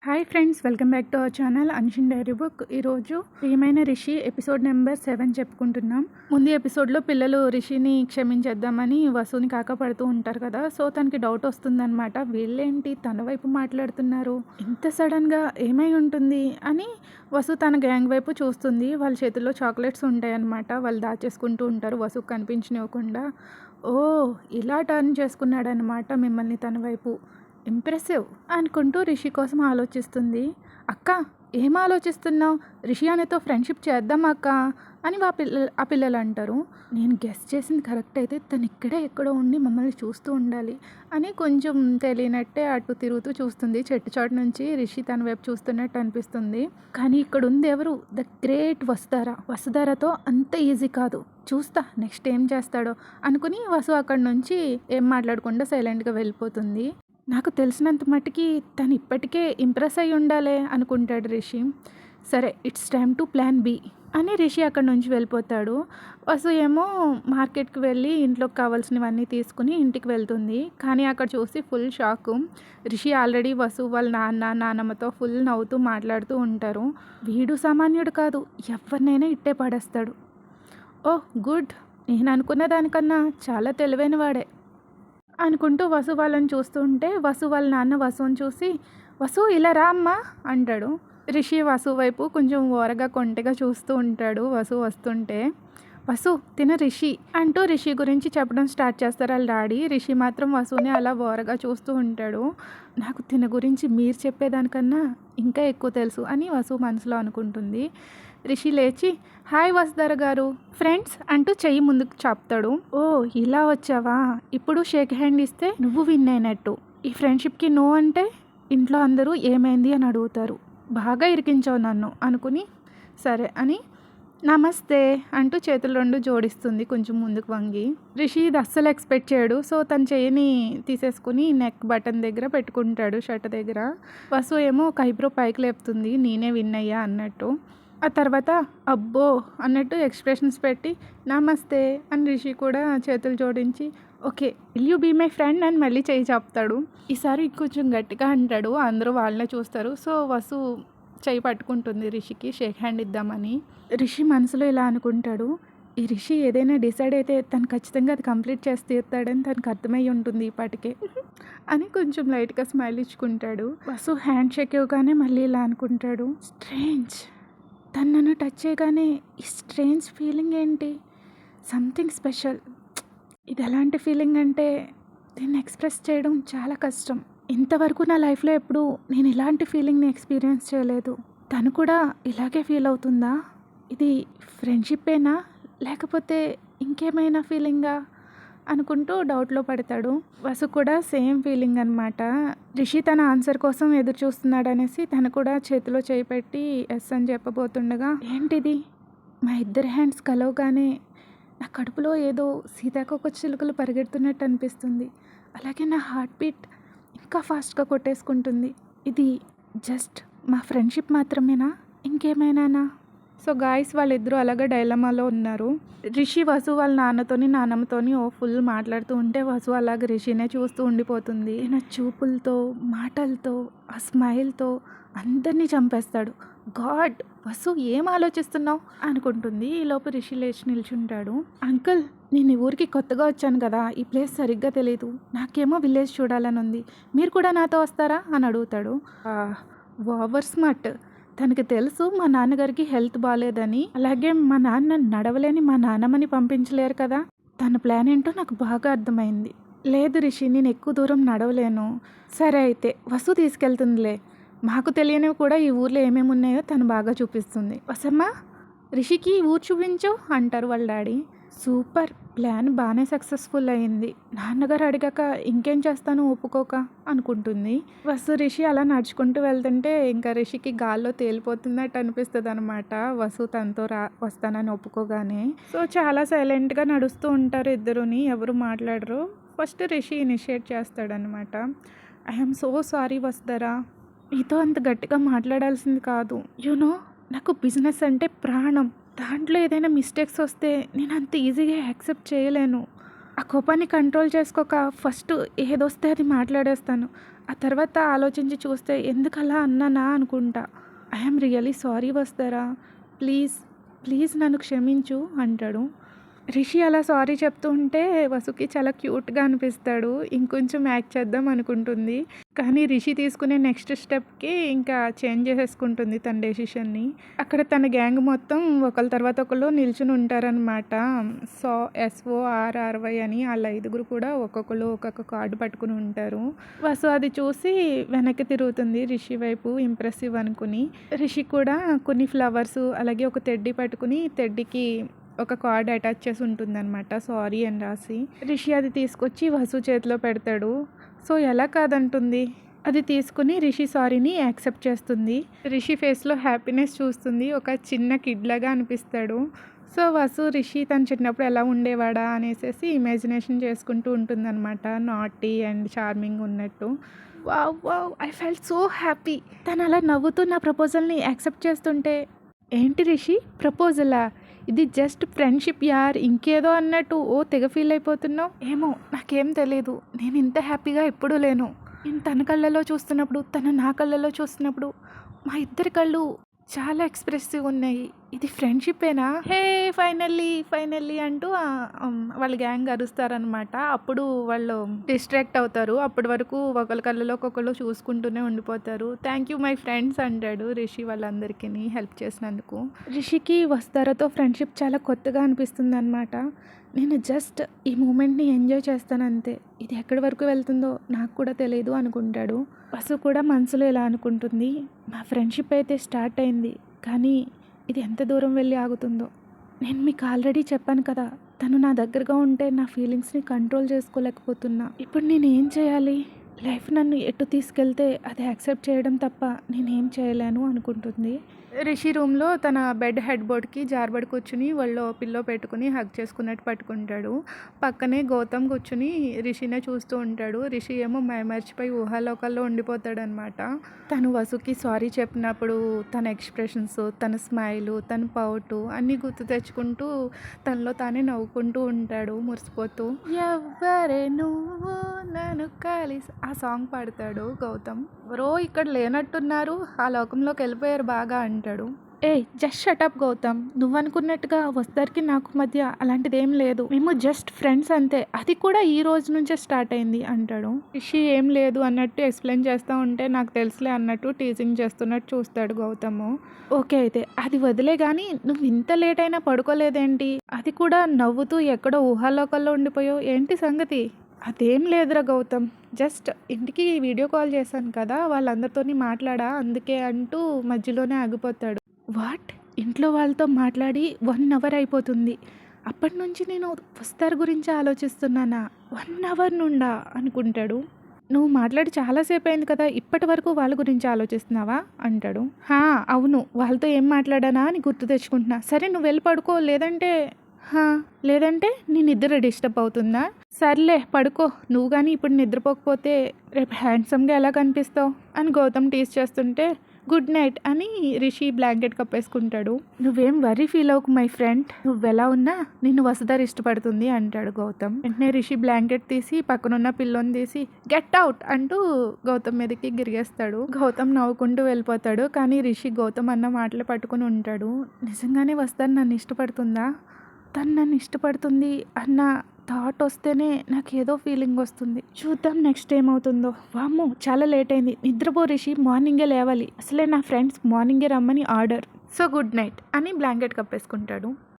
Hi friends, welcome back to our channel అన్షిన్ diary book. ఈరోజు ప్రియమైన రిషి ఎపిసోడ్ నెంబర్ 7 చెప్పుకుంటున్నాం. ముందు ఎపిసోడ్లో పిల్లలు రిషిని క్షమించేద్దామని వసుని కాకపడుతూ ఉంటారు కదా. సో తనకి డౌట్ వస్తుందన్నమాట, వీళ్ళేంటి తన వైపు మాట్లాడుతున్నారు, ఇంత సడన్గా ఏమై ఉంటుంది అని. వసు తన గ్యాంగ్ వైపు చూస్తుంది. వాళ్ళ చేతుల్లో చాక్లెట్స్ ఉంటాయి అన్నమాట. వాళ్ళు దాచేసుకుంటూ ఉంటారు వసుకు కనిపించనివ్వకుండా. ఓ, ఇలా టర్న్ చేసుకున్నాడనమాట మిమ్మల్ని తన వైపు, ఇంప్రెసివ్ అనుకుంటూ రిషి కోసం ఆలోచిస్తుంది. అక్క, ఏం ఆలోచిస్తున్నావు? రిషి అనేతో ఫ్రెండ్షిప్ చేద్దాం అక్క అని ఆ పిల్లలు అంటారు. నేను గెస్ చేసింది కరెక్ట్ అయితే తను ఇక్కడే ఎక్కడో ఉండి మమ్మల్ని చూస్తూ ఉండాలి అని కొంచెం తెలియనట్టే అటు తిరుగుతూ చూస్తుంది. చెట్టు చాటు నుంచి రిషి తన వైపు చూస్తున్నట్టు అనిపిస్తుంది. కానీ ఇక్కడ ఉంది ఎవరు? ద గ్రేట్ వసుధారతో అంత ఈజీ కాదు, చూస్తా నెక్స్ట్ ఏం చేస్తాడో అనుకుని వసు అక్కడి నుంచి ఏం మాట్లాడకుండా సైలెంట్గా వెళ్ళిపోతుంది. నాకు తెలిసినంత మట్టుకి తను ఇప్పటికే ఇంప్రెస్ అయ్యి ఉండాలి అనుకుంటాడు రిషి. సరే, it's time to plan B అని రిషి అక్కడి నుంచి వెళ్ళిపోతాడు. వసు ఏమో మార్కెట్కి వెళ్ళి ఇంట్లోకి కావాల్సినవన్నీ తీసుకుని ఇంటికి వెళ్తుంది. కానీ అక్కడ చూసి ఫుల్ షాకు. రిషి ఆల్రెడీ వసు వాళ్ళ నాన్నమ్మతో ఫుల్ నవ్వుతూ మాట్లాడుతూ ఉంటారు. వీడు సామాన్యుడు కాదు, ఎవరినైనా ఇట్టే పడేస్తాడు. ఓహ్ గుడ్, నేను అనుకున్న దానికన్నా చాలా తెలివైన వాడే అనుకుంటూ వసు వాళ్ళని చూస్తూ ఉంటే వసు వాళ్ళ నాన్న వసుని చూసి, వసు ఇలా రా అమ్మా అంటాడు. రిషి వసు వైపు కొంచెం ఓరగా కొంటెగా చూస్తూ ఉంటాడు వసు వస్తుంటే. వసు తిన రిషి అంటూ రిషి గురించి చెప్పడం స్టార్ట్ చేస్తారు వాళ్ళ డాడీ. రిషి మాత్రం వసుని అలా ఓరగా చూస్తూ ఉంటాడు. నాకు తిన గురించి మీరు చెప్పేదానికన్నా ఇంకా ఎక్కువ తెలుసు అని వసు మనసులో అనుకుంటుంది. రిషి లేచి, హాయ్ వసుధర గారు, ఫ్రెండ్స్ అంటూ చెయ్యి ముందుకు చాపుతాడు. ఓ, ఇలా వచ్చావా? ఇప్పుడు షేక్ హ్యాండ్ ఇస్తే నువ్వు విన్ అయినట్టు. ఈ ఫ్రెండ్షిప్కి నో అంటే ఇంట్లో అందరూ ఏమైంది అని అడుగుతారు. బాగా ఇరికించావు నన్ను అనుకుని సరే అని నమస్తే అంటూ చేతులు రెండు జోడిస్తుంది కొంచెం ముందుకు వంగి. రిషి ఇది అస్సలు ఎక్స్పెక్ట్ చేయడు. సో తన చెయ్యిని తీసేసుకుని నెక్ బటన్ దగ్గర పెట్టుకుంటాడు, షర్ట్ దగ్గర. వసు ఏమో ఒక ఐబ్రో పైకి లేపుతుంది, నేనే విన్ అయ్యా అన్నట్టు. ఆ తర్వాత అబ్బో అన్నట్టు ఎక్స్ప్రెషన్స్ పెట్టి నమస్తే అని రిషి కూడా చేతులు జోడించి okay will you be my friend అని మళ్ళీ చేయి చెప్తాడు. ఈసారి కొంచెం గట్టిగా అంటాడు. అందరూ వాళ్ళనే చూస్తారు. సో వసు చేయి పట్టుకుంటుంది రిషికి షేక్ హ్యాండ్ ఇద్దామని. రిషి మనసులో ఇలా అనుకుంటాడు, ఈ రిషి ఏదైనా డిసైడ్ అయితే తను ఖచ్చితంగా అది కంప్లీట్ చేసి తీరుతాడని తనకు అర్థమై ఉంటుంది ఇప్పటికే అని కొంచెం లైట్గా స్మైల్ ఇచ్చుకుంటాడు. వసు హ్యాండ్ షేక్ ఇవ్వగానే మళ్ళీ ఇలా అనుకుంటాడు, స్ట్రేంజ్, తను నన్ను టచ్ చేయగానే ఈ స్ట్రేంజ్ ఫీలింగ్ ఏంటి, సంథింగ్ స్పెషల్. ఇది ఎలాంటి ఫీలింగ్ అంటే దీన్ని ఎక్స్ప్రెస్ చేయడం చాలా కష్టం. ఇంతవరకు నా లైఫ్లో ఎప్పుడు నేను ఇలాంటి ఫీలింగ్ని ఎక్స్పీరియన్స్ చేయలేదు. తను కూడా ఇలాగే ఫీల్ అవుతుందా? ఇది ఫ్రెండ్షిప్పేనా లేకపోతే ఇంకేమైనా ఫీలింగా అనుకుంటూ డౌట్లో పడతాడు. వసు కూడా సేమ్ ఫీలింగ్ అనమాట. రిషి తన ఆన్సర్ కోసం ఎదురు చూస్తున్నాడు అనేసి తను కూడా చేతిలో చేయి పెట్టి ఎస్ అని చెప్పబోతుండగా, ఏంటిది? మా ఇద్దరి హ్యాండ్స్ కలవగానే నా కడుపులో ఏదో సీతాకోక చిలుకలు పరిగెడుతున్నట్టు అనిపిస్తుంది. అలాగే నా హార్ట్ బీట్ ఇంకా ఫాస్ట్గా కొట్టేసుకుంటుంది. ఇది జస్ట్ మా ఫ్రెండ్షిప్ మాత్రమేనా, ఇంకేమైనానా? సో గాయస్, వాళ్ళిద్దరూ అలాగే డైలమాలో ఉన్నారు. రిషి వసు వాళ్ళ నాన్నమ్మతోని ఫుల్ మాట్లాడుతూ ఉంటే వసు అలాగే రిషినే చూస్తూ ఉండిపోతుంది. ఈయన చూపులతో, మాటలతో, ఆ స్మైల్తో అందరినీ చంపేస్తాడు. గాడ్, వసు ఏం ఆలోచిస్తున్నావు అనుకుంటుంది. ఈలోపు రిషి లేచి నిల్చుంటాడు. అంకుల్, నేను ఈ ఊరికి కొత్తగా వచ్చాను కదా, ఈ ప్లేస్ సరిగ్గా తెలియదు. నాకేమో విలేజ్ చూడాలని ఉంది, మీరు కూడా నాతో వస్తారా అని అడుగుతాడు. Over smart. తనకి తెలుసు మా నాన్నగారికి హెల్త్ బాగాలేదని, అలాగే మా నాన్న నడవలేని మా నాన్నమ్మని పంపించలేరు కదా. తన ప్లాన్ ఏంటో నాకు బాగా అర్థమైంది. లేదు రిషి, నేను ఎక్కువ దూరం నడవలేను. సరే అయితే వసు తీసుకెళ్తుందిలే, మాకు తెలియనివి కూడా ఈ ఊర్లో ఏమేమి ఉన్నాయో తను బాగా చూపిస్తుంది. వసమ్మ, రిషికి ఈ ఊరు చూపించు అంటారు వాళ్ళ డాడీ. సూపర్, ప్లాన్ బాగానే సక్సెస్ఫుల్ అయింది. నాన్నగారు అడిగాక ఇంకేం చేస్తాను ఒప్పుకోక అనుకుంటుంది. వసు రిషి అలా నడుచుకుంటూ వెళ్తుంటే ఇంకా రిషికి గాల్లో తేలిపోతున్నట్టు అనిపిస్తుంది అనమాట. వసు తనతో వస్తానని ఒప్పుకోగానే. సో చాలా సైలెంట్గా నడుస్తూ ఉంటారు ఇద్దరుని, ఎవరు మాట్లాడరు. ఫస్ట్ రిషి ఇనిషియేట్ చేస్తాడనమాట. ఐఎమ్ సో సారీ వసుధరా, నీతో అంత గట్టిగా మాట్లాడాల్సింది కాదు. యూనో, నాకు బిజినెస్ అంటే ప్రాణం. దాంట్లో ఏదైనా మిస్టేక్స్ వస్తే నేను అంత ఈజీగా యాక్సెప్ట్ చేయలేను. ఆ కోపాన్ని కంట్రోల్ చేసుకోక ఫస్ట్ ఏదొస్తే అది మాట్లాడేస్తాను. ఆ తర్వాత ఆలోచించి చూస్తే ఎందుకలా అన్నానా అనుకుంటా. ఐఎమ్ రియలీ సారీ వస్తారా, ప్లీజ్ ప్లీజ్ నన్ను క్షమించు అంటాడు. రిషి అలా సారీ చెప్తూ ఉంటే వసుకి చాలా క్యూట్గా అనిపిస్తాడు. ఇంకొంచెం యాక్ట్ చేద్దాం అనుకుంటుంది, కానీ రిషి తీసుకునే నెక్స్ట్ స్టెప్కి ఇంకా చేంజ్ చేసేసుకుంటుంది తన డెసిషన్ని. అక్కడ తన గ్యాంగ్ మొత్తం ఒకళ్ళ తర్వాత ఒకళ్ళు నిల్చుని ఉంటారనమాట. SORRY అని వాళ్ళ 5 కూడా ఒక్కొక్కరు ఒక్కొక్క కార్డు పట్టుకుని ఉంటారు. వసు అది చూసి వెనక్కి తిరుగుతుంది రిషి వైపు, ఇంప్రెసివ్ అనుకుని. రిషి కూడా కొన్ని ఫ్లవర్స్ అలాగే ఒక టెడ్డీ పట్టుకుని టెడ్డీకి ఒక కార్డ్ అటాచ్ చేసి ఉంటుందన్నమాట, సారీ అని రాసి. రిషి అది తీసుకొచ్చి వసు చేతిలో పెడతాడు. సో ఎలా కాదంటుంది. అది తీసుకుని రిషి సారీని యాక్సెప్ట్ చేస్తుంది. రిషి ఫేస్లో హ్యాపీనెస్ చూస్తుంది. ఒక చిన్న కిడ్ లాగా అనిపిస్తాడు. సో వసు రిషి తను చిన్నప్పుడు ఎలా ఉండేవాడా అనేసి ఇమాజినేషన్ చేసుకుంటూ ఉంటుందన్నమాట, నాటీ అండ్ చార్మింగ్ ఉన్నట్టు. Wow wow, I felt so happy. తను అలా నవ్వుతూ నా ప్రపోజల్ని యాక్సెప్ట్ చేస్తుంటే, ఏంటి రిషి ప్రపోజలా, ఇది జస్ట్ ఫ్రెండ్షిప్ యార్, ఇంకేదో అన్నట్టు ఓ తెగ ఫీల్ అయిపోతున్నావు. ఏమో నాకేం తెలీదు, నేను ఇంత హ్యాపీగా ఎప్పుడూ లేను. నేను తన కళ్ళలో చూస్తున్నప్పుడు తను నా కళ్ళలో చూస్తున్నప్పుడు మా ఇద్దరి కళ్ళు చాలా ఎక్స్ప్రెసివ్ ఉన్నాయి. ఇది ఫ్రెండ్షిప్పేనా? హే ఫైనల్లీ అంటూ వాళ్ళ గ్యాంగ్ అరుస్తారనమాట. అప్పుడు వాళ్ళు డిస్ట్రాక్ట్ అవుతారు. అప్పటి వరకు ఒకళ్ళ కళ్ళలో ఒక్కొక్కళ్ళు చూసుకుంటూనే ఉండిపోతారు. థ్యాంక్ యూ మై ఫ్రెండ్స్ అంటాడు రిషి వాళ్ళందరికీ హెల్ప్ చేసినందుకు. రిషికి వస్తారతో ఫ్రెండ్షిప్ చాలా కొత్తగా అనిపిస్తుంది అనమాట. నేను జస్ట్ ఈ మూమెంట్ని ఎంజాయ్ చేస్తానంతే, ఇది ఎక్కడి వరకు వెళ్తుందో నాకు కూడా తెలియదు అనుకుంటాడు. వసు కూడా మనసులో ఇలా అనుకుంటుంది, మా ఫ్రెండ్షిప్ అయితే స్టార్ట్ అయింది, కానీ ఇది ఎంత దూరం వెళ్ళి ఆగుతుందో. నేను మీకు ఆల్రెడీ చెప్పాను కదా, తను నా దగ్గరగా ఉంటే నా ఫీలింగ్స్ని కంట్రోల్ చేసుకోలేకపోతున్నా. ఇప్పుడు నేను ఏం చేయాలి? లైఫ్ నన్ను ఎటు తీసుకెళ్తే అది యాక్సెప్ట్ చేయడం తప్ప నేనేం చేయలేను అనుకుంటుంది. రిషి రూమ్లో తన బెడ్ హెడ్ బోర్డ్కి జారబడి కూర్చుని వాళ్ళు పిల్లో పెట్టుకుని హగ్ చేసుకున్నట్టు పట్టుకుంటాడు. పక్కనే గౌతమ్ కూర్చుని రిషినే చూస్తూ ఉంటాడు. రిషి ఏమో మర్చిపోయి ఊహాలోకాల్లో ఉండిపోతాడనమాట. తను వసుకి సారీ చెప్పినప్పుడు తన ఎక్స్ప్రెషన్స్, తన స్మైలు, తన పౌటు అన్నీ గుర్తు తెచ్చుకుంటూ తనలో తానే నవ్వుకుంటూ ఉంటాడు మురిసిపోతూ. ఎవ్వరే నువ్వు నన్ను కలిసి ఆ సాంగ్ పాడతాడు గౌతమ్. బ్రో ఇక్కడ లేనట్టున్నారు, ఆ లోకంలోకి వెళ్ళిపోయారు బాగా అంటాడు. జస్ట్ షటప్ గౌతమ్, నువ్వు అనుకున్నట్టుగా వస్తారికి నాకు మధ్య అలాంటిదేం లేదు, మేము జస్ట్ ఫ్రెండ్స్ అంతే, అది కూడా ఈ రోజు నుంచే స్టార్ట్ అయింది అంటాడు. రిషి ఏం లేదు అన్నట్టు ఎక్స్ప్లెయిన్ చేస్తూ ఉంటే నాకు తెలుసులే అన్నట్టు టీజింగ్ చేస్తున్నట్టు చూస్తాడు గౌతమ్. ఓకే అయితే అది వదిలే కానీ నువ్వు ఇంత లేట్ అయినా పడుకోలేదేంటి, అది కూడా నవ్వుతూ ఎక్కడో ఊహాలోకల్లో ఉండిపోయావు, ఏంటి సంగతి? అదేం లేదురా గౌతమ్, జస్ట్ ఇంటికి వీడియో కాల్ చేశాను కదా, వాళ్ళందరితోని మాట్లాడా అందుకే అంటూ మధ్యలోనే ఆగిపోతాడు. వాట్, ఇంట్లో వాళ్ళతో మాట్లాడి 1 అవర్ అయిపోతుంది, అప్పటి నుంచి నేను వస్తారు గురించి ఆలోచిస్తున్నానా, 1 అవర్ నుండా అనుకుంటాడు. నువ్వు మాట్లాడి చాలాసేపు అయింది కదా, ఇప్పటి వరకు వాళ్ళ గురించి ఆలోచిస్తున్నావా అంటాడు. అవును, వాళ్ళతో ఏం మాట్లాడానా అని గుర్తు తెచ్చుకుంటున్నా. సరే నువ్వు వెళ్ళి పడుకో, లేదంటే నీ నిద్ర డిస్టర్బ్ అవుతుందా? సర్లే పడుకో, నువ్వు కానీ ఇప్పుడు నిద్రపోకపోతే రేపు హ్యాండ్సమ్గా ఎలా కనిపిస్తావు అని గౌతమ్ టీజ్ చేస్తుంటే, గుడ్ నైట్ అని రిషి బ్లాంకెట్ కప్పేసుకుంటాడు. నువ్వేం వరీ ఫీల్ అవ్వకు మై ఫ్రెండ్, నువ్వెలా ఉన్నా నిన్ను వసుధర్ ఇష్టపడుతుంది అంటాడు గౌతమ్. వెంటనే రిషి బ్లాంకెట్ తీసి పక్కనున్న పిల్లోని తీసి గెట్ అవుట్ అంటూ గౌతమ్ మీదకి గిరిగేస్తాడు. గౌతమ్ నవ్వుకుంటూ వెళ్ళిపోతాడు. కానీ రిషి గౌతమ్ అన్న మాటలు పట్టుకుని ఉంటాడు. నిజంగానే వసుధర్ నన్ను ఇష్టపడుతుందా? తను నన్ను ఇష్టపడుతుంది అన్న థాట్ వస్తేనే నాకు ఏదో ఫీలింగ్ వస్తుంది. చూద్దాం నెక్స్ట్ ఏమవుతుందో. వామ్మో చాలా లేట్ అయింది, నిద్రపో రిషి, మార్నింగే లేవాలి, అసలే నా ఫ్రెండ్స్ మార్నింగే రమ్మని ఆర్డర్. సో గుడ్ నైట్ అని బ్లాంకెట్ కప్పేసుకుంటాడు.